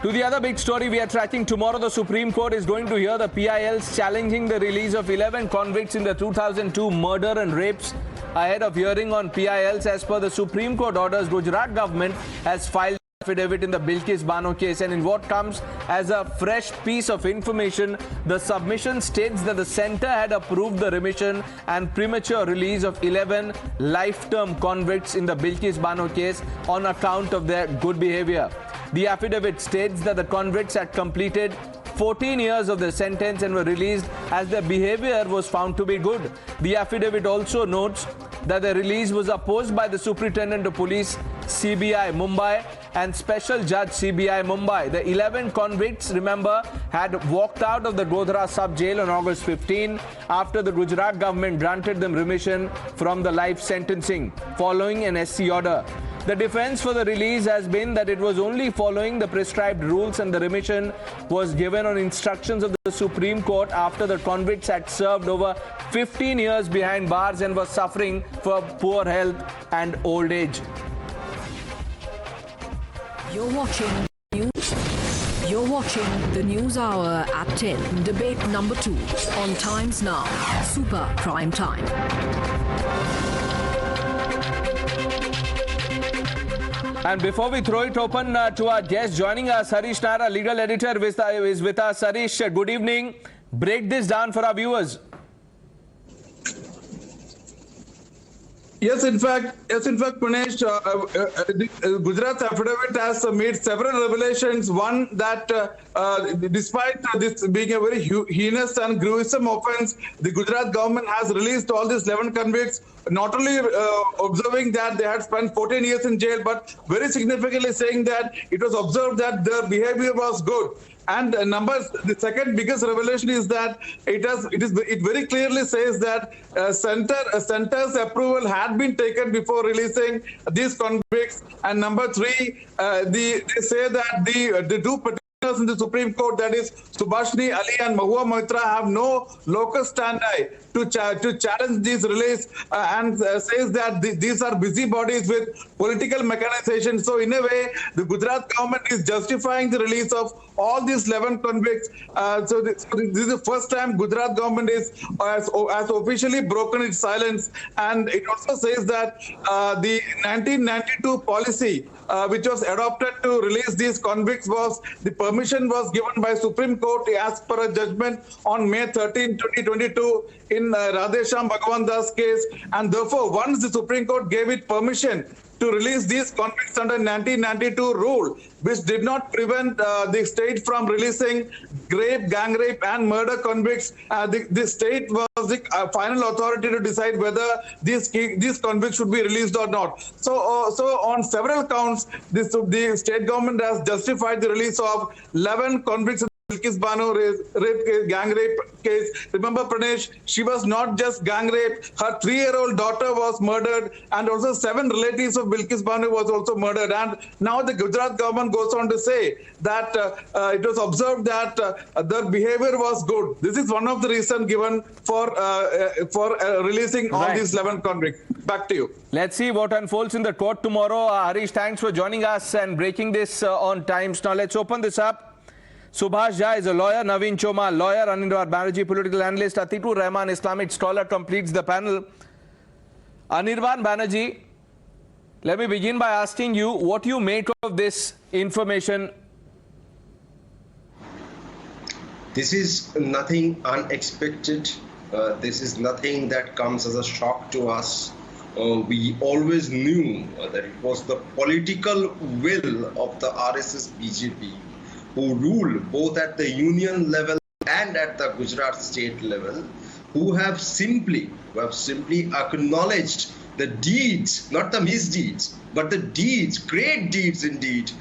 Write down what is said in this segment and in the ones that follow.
To the other big story we are tracking, tomorrow the Supreme Court is going to hear the PILs challenging the release of 11 convicts in the 2002 murder and rapes. Ahead of hearing on PILs, as per the Supreme Court orders, Gujrat government has filed affidavit in the Bilkis Bano case, and in what comes as a fresh piece of information, the submission states that the centre had approved the remission and premature release of 11 life-term convicts in the Bilkis Bano case on account of their good behaviour. The affidavit states that the convicts had completed 14 years of their sentence and were released as their behaviour was found to be good. The affidavit also notes that the release was opposed by the Superintendent of Police CBI Mumbai and Special Judge CBI Mumbai. The 11 convicts, remember, had walked out of the Gujrat sub-jail on August 15 after the Gujrat government granted them remission from the life sentencing following an SC order. The defence for the release has been that it was only following the prescribed rules, and the remission was given on instructions of the Supreme Court after the convicts had served over 15 years behind bars and were suffering from poor health and old age. You're watching the News Hour at 10, debate number 2 on Times Now, Super Prime Time. And before we throw it open to our guest joining us, Harish Nara, legal editor, is with us. Harish, good evening. Break this down for our viewers. Yes, in fact, Pranesh, Gujarat's affidavit has made several revelations. One, that despite this being a very heinous and gruesome offence, the Gujarat government has released all these 11 convicts, not only observing that they had spent 14 years in jail, but very significantly saying that it was observed that their behaviour was good. And the second biggest revelation is that it very clearly says that centre's approval had been taken before releasing these convicts. And number 3, they say that the two petitioners in the Supreme Court, that is Subhashini Ali and Mahua Moitra, have no locus standi to challenge this release, and says that these are busybodies with political mechanization. So in a way, the Gujarat government is justifying the release of all these 11 convicts. So this is the first time Gujarat government has officially broken its silence. And it also says that the 1992 policy, which was adopted to release these convicts, the permission was given by Supreme Court as per a judgment on May 13, 2022 in Radhesham Bhagavan Das case. And therefore, once the Supreme Court gave it permission to release these convicts under 1992 rule, which did not prevent the state from releasing rape, gang rape and murder convicts, the state was the final authority to decide whether these convicts should be released or not. So on several counts, the state government has justified the release of 11 convicts. Bilkis Bano gang rape case. Remember, Pranesh, she was not just gang raped. Her 3-year-old daughter was murdered, and also 7 relatives of Bilkis Bano was also murdered. And now the Gujarat government goes on to say that it was observed that their behavior was good. This is one of the reasons given for releasing all these 11 convicts. Back to you. Let's see what unfolds in the court tomorrow. Harish, thanks for joining us and breaking this on Times. Now let's open this up. Subhash Jha is a lawyer, Naveen Choma, lawyer, Anirban Banerjee, political analyst, Atikur Rahman, Islamic scholar, completes the panel. Anirban Banerjee, let me begin by asking you what you make of this information. This is nothing unexpected. This is nothing that comes as a shock to us. We always knew that it was the political will of the RSS BJP who rule both at the union level and at the Gujarat state level, who have simply acknowledged the deeds, not the misdeeds, but the deeds, great deeds indeed,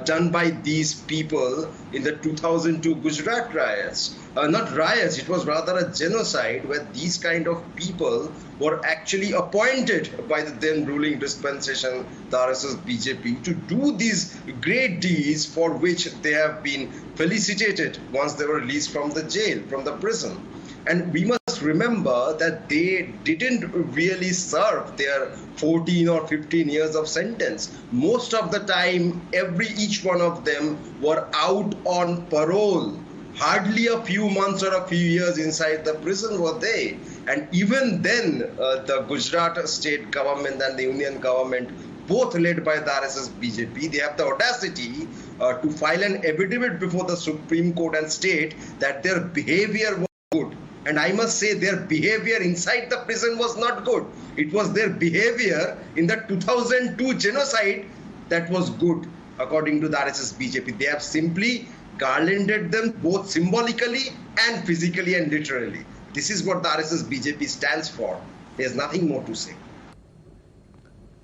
done by these people in the 2002 Gujarat riots. Not riots, it was rather a genocide where these kind of people were actually appointed by the then ruling dispensation, the RSS BJP, to do these great deeds for which they have been felicitated once they were released from the jail, from the prison. And we must must remember that they didn't really serve their 14 or 15 years of sentence. Most of the time, each one of them were out on parole. Hardly a few months or a few years inside the prison were they. And even then, the Gujrat state government and the union government, both led by the RSS BJP, they have the audacity to file an affidavit before the Supreme Court and state that their behavior was good. And I must say their behavior inside the prison was not good. It was their behavior in the 2002 genocide that was good, according to the RSS BJP. They have simply garlanded them both symbolically and physically and literally. This is what the RSS BJP stands for. There's nothing more to say.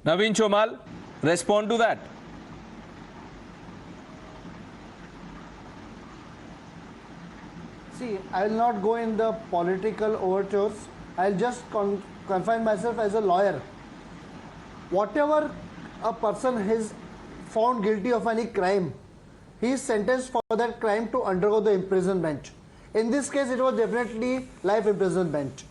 Naveen Chomal, respond to that. See, I will not go in the political overtures. I'll just confine myself as a lawyer. Whatever a person is found guilty of any crime, he is sentenced for that crime to undergo the imprisonment. In this case, it was definitely life imprisonment.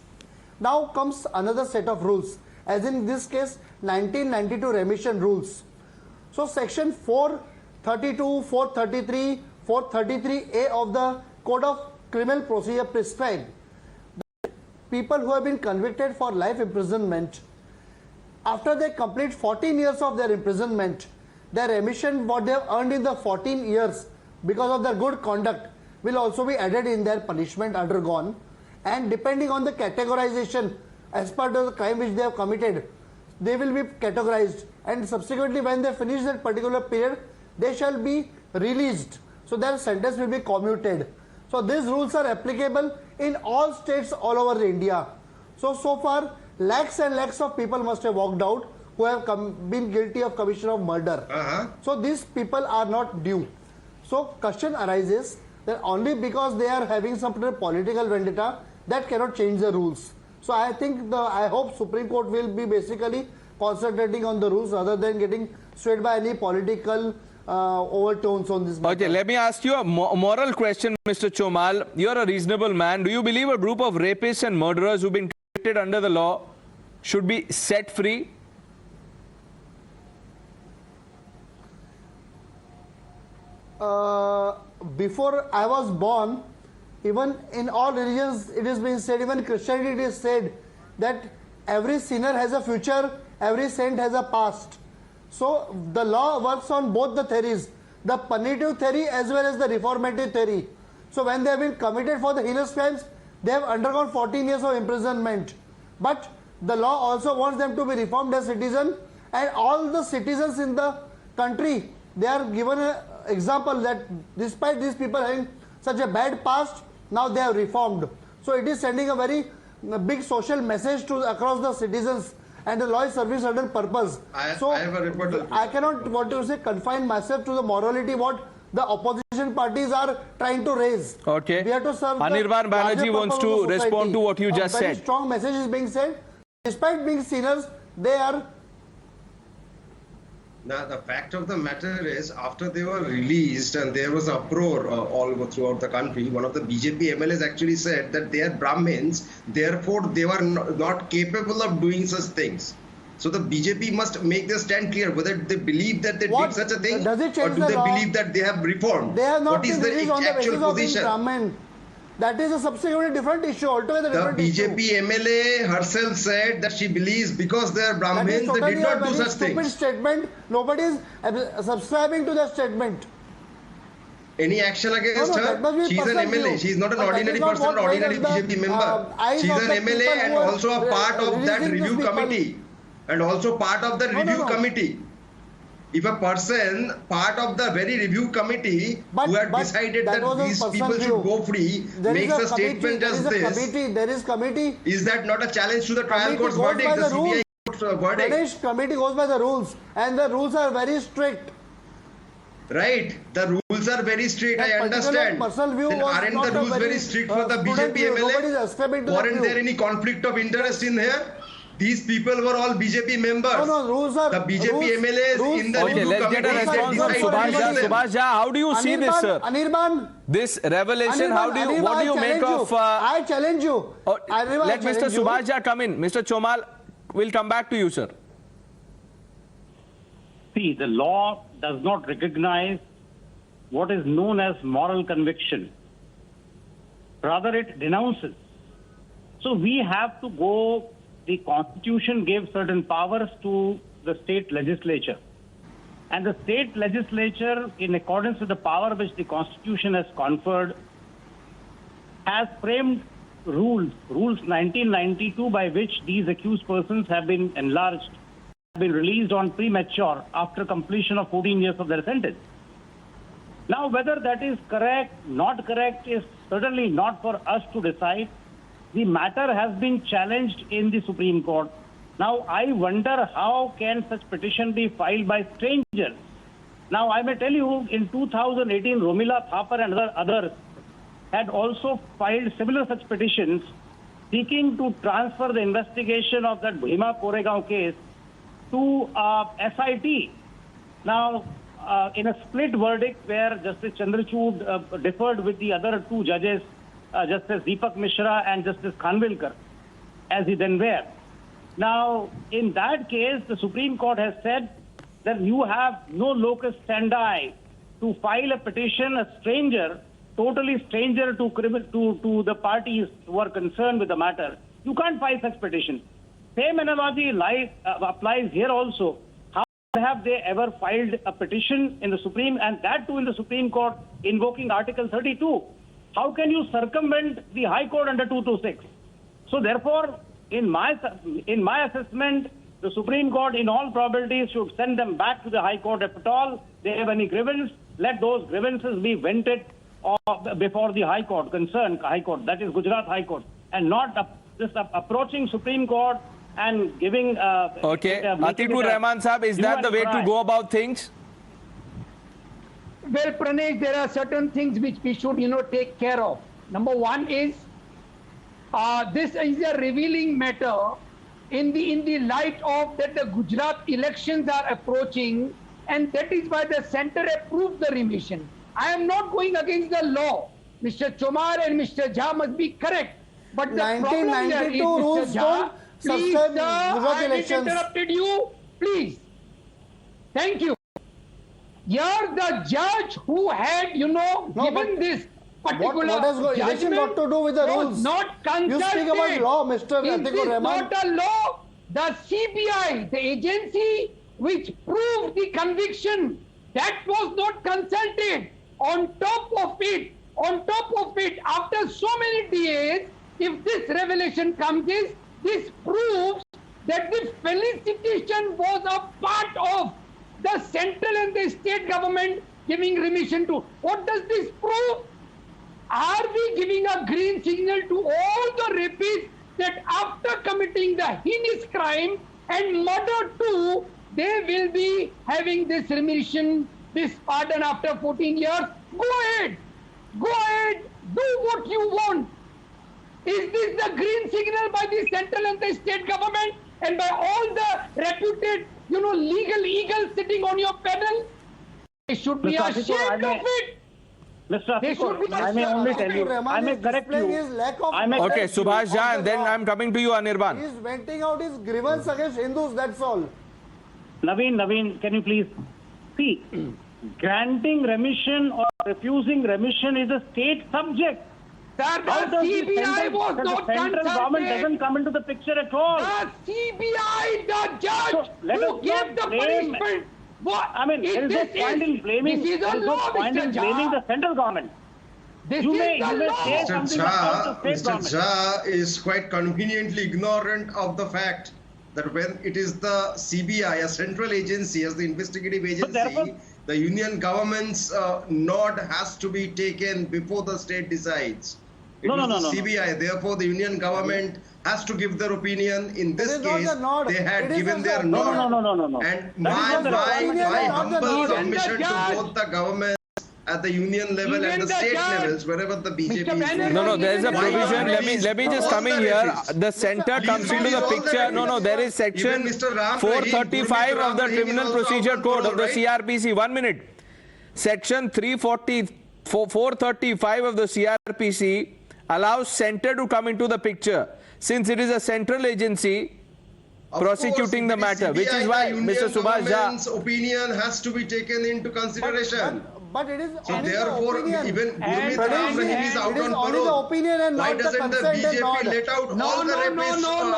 Now comes another set of rules, as in this case, 1992 remission rules. So section 432, 433, 433A of the Code of Criminal Procedure prescribe that people who have been convicted for life imprisonment, after they complete 14 years of their imprisonment, their remission, what they have earned in the 14 years because of their good conduct, will also be added in their punishment undergone. And depending on the categorization as part of the crime which they have committed, they will be categorized, and subsequently when they finish that particular period, they shall be released. So their sentence will be commuted. So these rules are applicable in all states all over India. So far, lakhs and lakhs of people must have walked out who have been guilty of commission of murder. So these people are not due. So question arises that only because they are having some political vendetta, that cannot change the rules. So I think I hope Supreme Court will be basically concentrating on the rules rather than getting swayed by any political overtones on this matter. Okay, let me ask you a moral question, Mr. Chomal. You're a reasonable man. Do you believe a group of rapists and murderers who've been convicted under the law should be set free? Before I was born, even in all religions it is being said, even Christianity it is said that every sinner has a future, every saint has a past. So the law works on both the theories, the punitive theory as well as the reformative theory. So when they have been committed for the heinous crimes, they have undergone 14 years of imprisonment. But the law also wants them to be reformed as citizens, and all the citizens in the country, they are given an example that despite these people having such a bad past, now they are reformed. So it is sending a very big social message to across the citizens, and the law is serving certain purpose. I have a rebuttal. I cannot confine myself to the morality what the opposition parties are trying to raise. Okay. We have to serve Anirban Banerjee wants to respond to what you just said. A very strong message is being said. Despite being sinners, they are. Now, the fact of the matter is, after they were released and there was uproar all over throughout the country, one of the BJP MLAs actually said that they are Brahmins, therefore they were not capable of doing such things. So the BJP must make their stand clear whether they believe that they did such a thing, or do they believe that they have reformed. They have not what is the actual position? Brahmin. That is a subsequently different issue altogether. The BJP MLA herself said that she believes because they are Brahmins, they did not do such things. Statement. Nobody is subscribing to that statement. Any action against her? She is an MLA. She is not an ordinary person or ordinary BJP member. She is an MLA and also a part of that review committee. And also part of the review committee. If a person, part of the very review committee who had decided that these people should go free, makes a statement as this, there is committee. Is that not a challenge to the trial court's verdict, the CBI court's verdict? Pranesh, committee goes by the rules, and the rules are very strict. Right, the rules are very strict, I understand. Then aren't the rules very strict for the BJP MLA? Weren't there any conflict of interest in here? These people were all BJP members. No, rules are... The BJP MLAs in the Okay, review let's get a committee, response from they Subhash Jha. decide. Subhash Jha, how do you see this, sir? Anirban, This revelation, what do you make of... I challenge you. Anirban, let Mr. Subhash Jha come in. Mr. Chomal, we'll come back to you, sir. See, the law does not recognize what is known as moral conviction. Rather, it denounces. So we have to go, the Constitution gave certain powers to the state legislature. And the state legislature, in accordance with the power which the Constitution has conferred, has framed rules 1992, by which these accused persons have been enlarged, have been released on premature after completion of 14 years of their sentence. Now, whether that is correct, not correct, is certainly not for us to decide. The matter has been challenged in the Supreme Court. Now, I wonder how can such petition be filed by strangers? Now, I may tell you, in 2018, Romila Thapar and others had also filed similar such petitions seeking to transfer the investigation of that Bhima Koregaon case to SIT. Now, in a split verdict where Justice Chandrachud differed with the other two judges, Justice Deepak Mishra and Justice Khanvilkar, as he then were. Now, in that case, the Supreme Court has said that you have no locus standi to file a petition, a stranger, totally stranger to the parties who are concerned with the matter. You can't file such petition. Same analogy applies here also. How have they ever filed a petition in the Supreme, and that too in the Supreme Court, invoking Article 32? How can you circumvent the High Court under 226? So therefore, in my assessment, the Supreme Court in all probabilities should send them back to the High Court if at all they have any grievance. Let those grievances be vented before the High Court, concerned High Court, that is Gujrat High Court, and not just approaching Supreme Court and giving... Okay, Atikur Rahman Sahab, is that the way to go about things? Well, Pranesh, there are certain things which we should, take care of. Number one is, this is a revealing matter in the light of that the Gujarat elections are approaching, and that is why the centre approved the remission. I am not going against the law. Mr. Chomar and Mr. Jha must be correct. But the 1992 rules don't please, suspend sir, Gujarat I elections. interrupted you. Please. Thank you. Here the judge who had, given this particular what has election got to do with the rules? Not consulted. You speak about law, Mr. Atikur Rahman. Not a law. The CBI, the agency which proved the conviction, that was not consulted. On top of it, after so many days, if this revelation comes in, this proves that the felicitation was a part of the central and the state government giving remission to. What does this prove? Are we giving a green signal to all the rapists that after committing the heinous crime and murder too, they will be having this remission, this pardon after 14 years? Go ahead, do what you want. Is this the green signal by the central and the state government and by all the reputed, legal eagles sitting on your panel? They should be ashamed of it. Mr. Atikur, I may only tell you, I may correct you. Okay, Subhash Jha, and then I'm coming to you, Anirban. He is venting out his grievance against Hindus, that's all. Naveen, can you please see, granting remission or refusing remission is a state subject. Sir, the CBI was not consulted. The central government doesn't come into the picture at all. The CBI, the judge who gave the punishment. I mean, there is no point in blaming. There is no point in blaming the central government. You may say something about the state government. Mr. Jha is quite conveniently ignorant of the fact that when it is the CBI, a central agency, as the investigative agency, the union government's nod has to be taken before the state decides. It is the CBI. Therefore, the union government has to give their opinion. In this case, they had given their nod. No. And my humble submission to both the governments at the union level Even and the the state judge, levels, wherever the BJP Mr. is. Banerjee, No, there is a Why provision. not? Let me just All come in the here. rapists. The center Please comes into release the all the picture. No, there is section Even Mr. Ram 435 Rahim, of the Guru Mr. Criminal Ram Rahim is Procedure also Code on of the parole, right? CRPC. 1 minute. Section 435 of the CRPC allows center to come into the picture. Since it is a central agency prosecuting the matter, which is why Mr. Subhash government's Jha. opinion has to be taken into consideration. But it is So only the therefore, opinion. even And Gurmeet Ram Rahim is out it is on only the parole. opinion and Why not the doesn't the consent and BJP not. let out No, all the no, rapists don't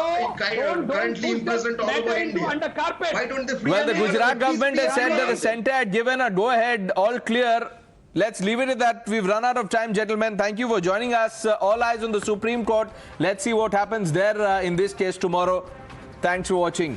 currently push imprisoned the all over matter into India? under carpet. Why don't they free Well, the everyone? Gujarat government has said that the honest. center had given a go-ahead, all clear. Let's leave it at that. We've run out of time, gentlemen. Thank you for joining us. All eyes on the Supreme Court. Let's see what happens there in this case tomorrow. Thanks for watching.